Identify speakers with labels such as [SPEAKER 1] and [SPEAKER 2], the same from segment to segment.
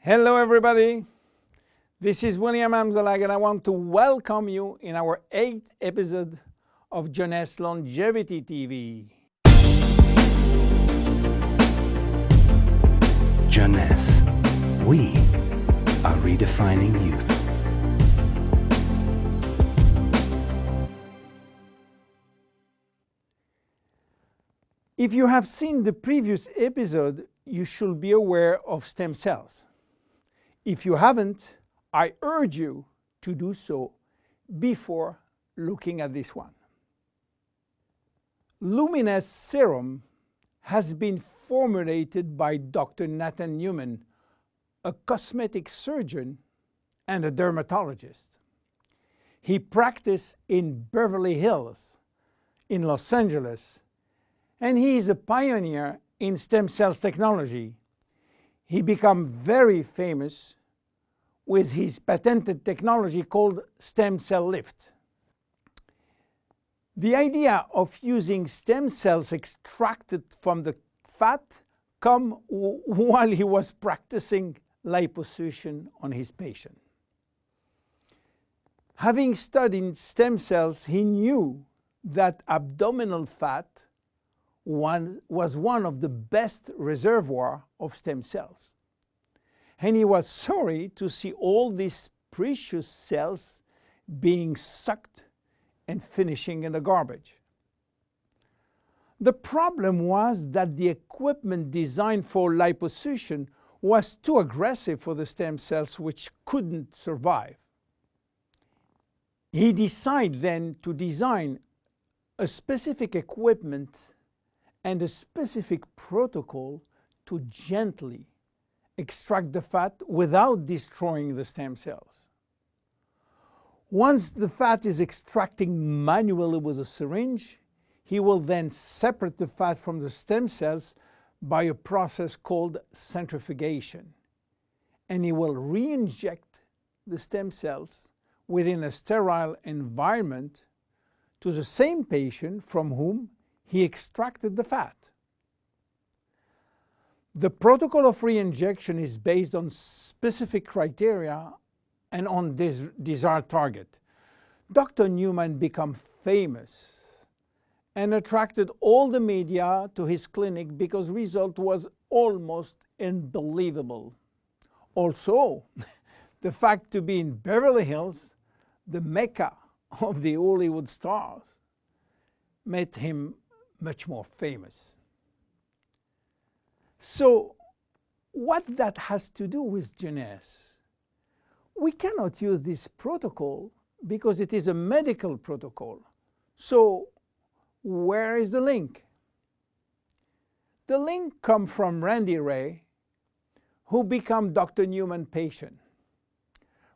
[SPEAKER 1] Hello everybody, this is William Amzallag and I want to welcome you in our 8th episode of Jeunesse Longevity TV.
[SPEAKER 2] Jeunesse, we are redefining youth.
[SPEAKER 1] If you have seen the previous episode, you should be aware of stem cells. If you haven't, I urge you to do so before looking at this one. Luminesce Serum has been formulated by Dr. Nathan Newman, a cosmetic surgeon and a dermatologist. He practiced in Beverly Hills, in Los Angeles, and he is a pioneer in stem cells technology. He became very famous with his patented technology called stem cell lift. The idea of using stem cells extracted from the fat came while he was practicing liposuction on his patient. Having studied stem cells, he knew that abdominal fat was one of the best reservoirs of stem cells. And he was sorry to see all these precious cells being sucked and finishing in the garbage. The problem was that the equipment designed for liposuction was too aggressive for the stem cells, which couldn't survive. He decided then to design a specific equipment and a specific protocol to gently extract the fat without destroying the stem cells. Once the fat is extracting manually with a syringe, he will then separate the fat from the stem cells by a process called centrifugation. And he will re-inject the stem cells within a sterile environment to the same patient from whom he extracted the fat. The protocol of re-injection is based on specific criteria and on this desired target. Dr. Newman became famous and attracted all the media to his clinic because the result was almost unbelievable. Also, the fact to be in Beverly Hills, the mecca of the Hollywood stars, made him much more famous. So, what that has to do with Jeunesse? We cannot use this protocol because it is a medical protocol. So, where is the link? The link comes from Randy Ray, who became Dr. Newman's patient.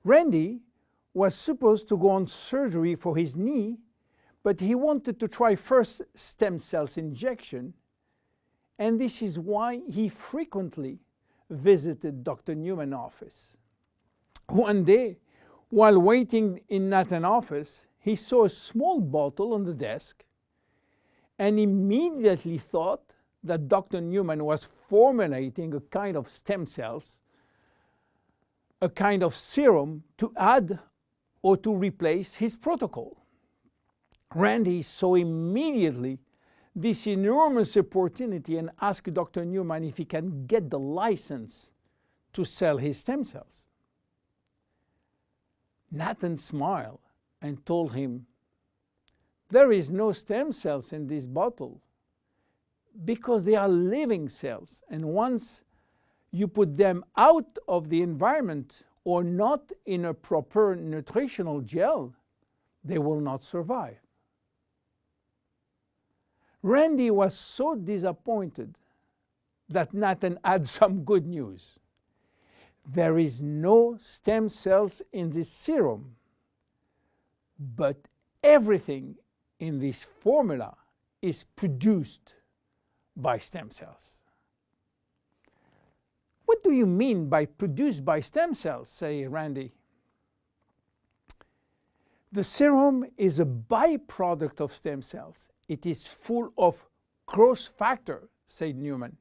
[SPEAKER 1] Randy was supposed to go on surgery for his knee, but he wanted to try first stem cells injection, and this is why he frequently visited Dr. Newman's office. One day, while waiting in Nathan's office, he saw a small bottle on the desk and immediately thought that Dr. Newman was formulating a kind of stem cells, a kind of serum to add or to replace his protocol. Randy saw immediately this enormous opportunity and asked Dr. Newman if he can get the license to sell his stem cells. Nathan smiled and told him, "There is no stem cells in this bottle because they are living cells, and once you put them out of the environment or not in a proper nutritional gel, they will not survive." Randy was so disappointed that Nathan had some good news. There is no stem cells in this serum, but everything in this formula is produced by stem cells. What do you mean by produced by stem cells, say Randy? The serum is a byproduct of stem cells. It is full of growth factor, said Newman.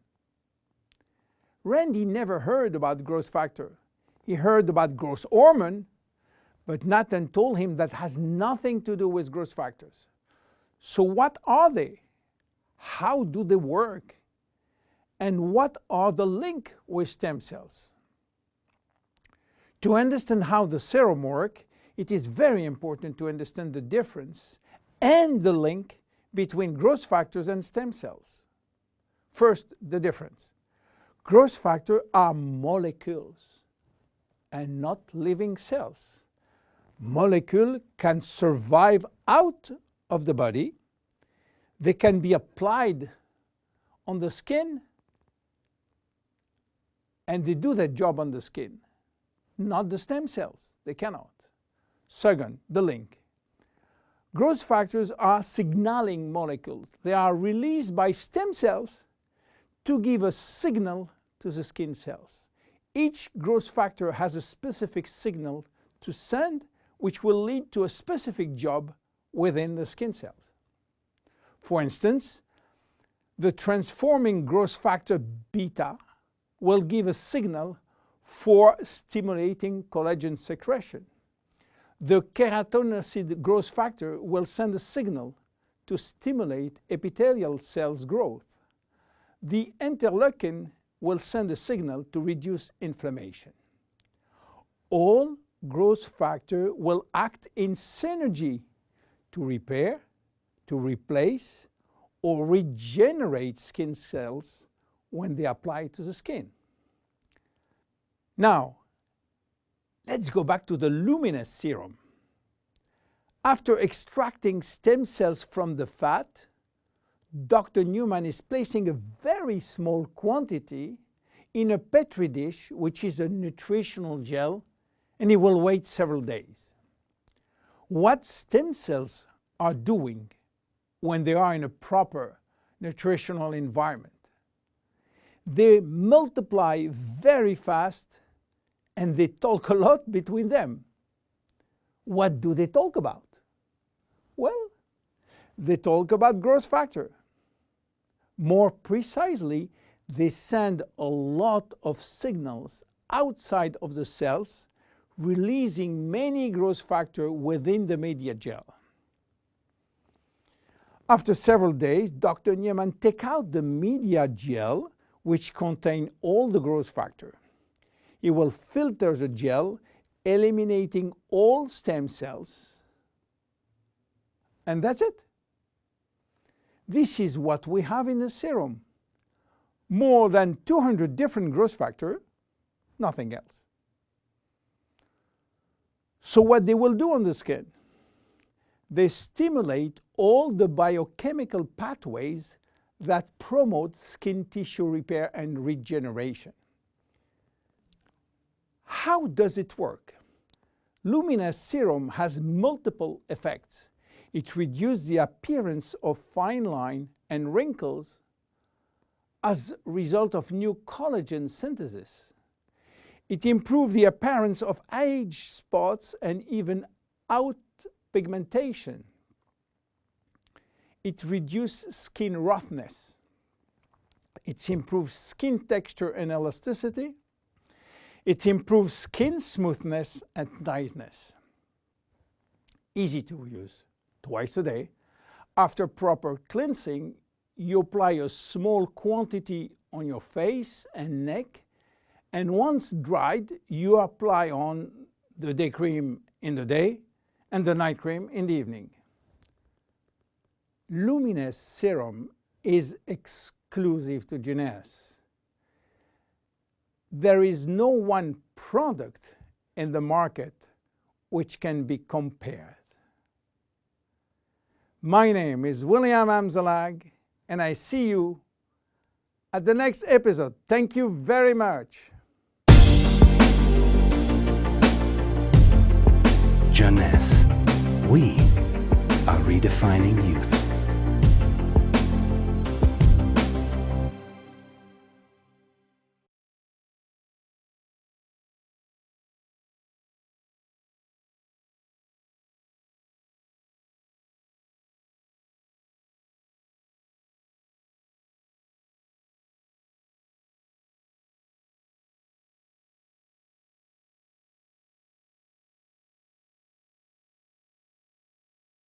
[SPEAKER 1] Randy never heard about growth factor. He heard about growth hormone, but Nathan told him that has nothing to do with growth factors. So what are they? How do they work? And what are the link with stem cells? To understand how the serum works, it is very important to understand the difference and the link between growth factors and stem cells. First, the difference. Growth factors are molecules and not living cells. Molecules can survive out of the body. They can be applied on the skin, and they do their job on the skin. Not the stem cells. They cannot. Second, the link. Growth factors are signaling molecules. They are released by stem cells to give a signal to the skin cells. Each growth factor has a specific signal to send, which will lead to a specific job within the skin cells. For instance, the transforming growth factor beta will give a signal for stimulating collagen secretion. The keratinocyte growth factor will send a signal to stimulate epithelial cells growth. The interleukin will send a signal to reduce inflammation. All growth factors will act in synergy to repair, to replace, or regenerate skin cells when they apply to the skin. Now, let's go back to the Luminesce serum. After extracting stem cells from the fat, Dr. Newman is placing a very small quantity in a petri dish, which is a nutritional gel, and he will wait several days. What stem cells are doing when they are in a proper nutritional environment? They multiply very fast and they talk a lot between them. What do they talk about? Well, they talk about growth factor. More precisely, they send a lot of signals outside of the cells, releasing many growth factors within the media gel. After several days, Dr. Newman takes out the media gel, which contains all the growth factor. He will filter the gel, eliminating all stem cells. And that's it. This is what we have in the serum. More than 200 different growth factors, nothing else. So what they will do on the skin? They stimulate all the biochemical pathways that promote skin tissue repair and regeneration. How does it work? Luminesce serum has multiple effects. It reduces the appearance of fine lines and wrinkles as a result of new collagen synthesis. It improves the appearance of age spots and even out pigmentation. It reduces skin roughness. It improves skin texture and elasticity. It improves skin smoothness and tightness. Easy to use. Twice a day. After proper cleansing, you apply a small quantity on your face and neck, and once dried, you apply on the day cream in the day and the night cream in the evening. Luminesce serum is exclusive to Jeunesse. There is no one product in the market which can be compared. My name is William Amzallag, and I see you at the next episode. Thank you very much.
[SPEAKER 2] Jeunesse. We are redefining youth.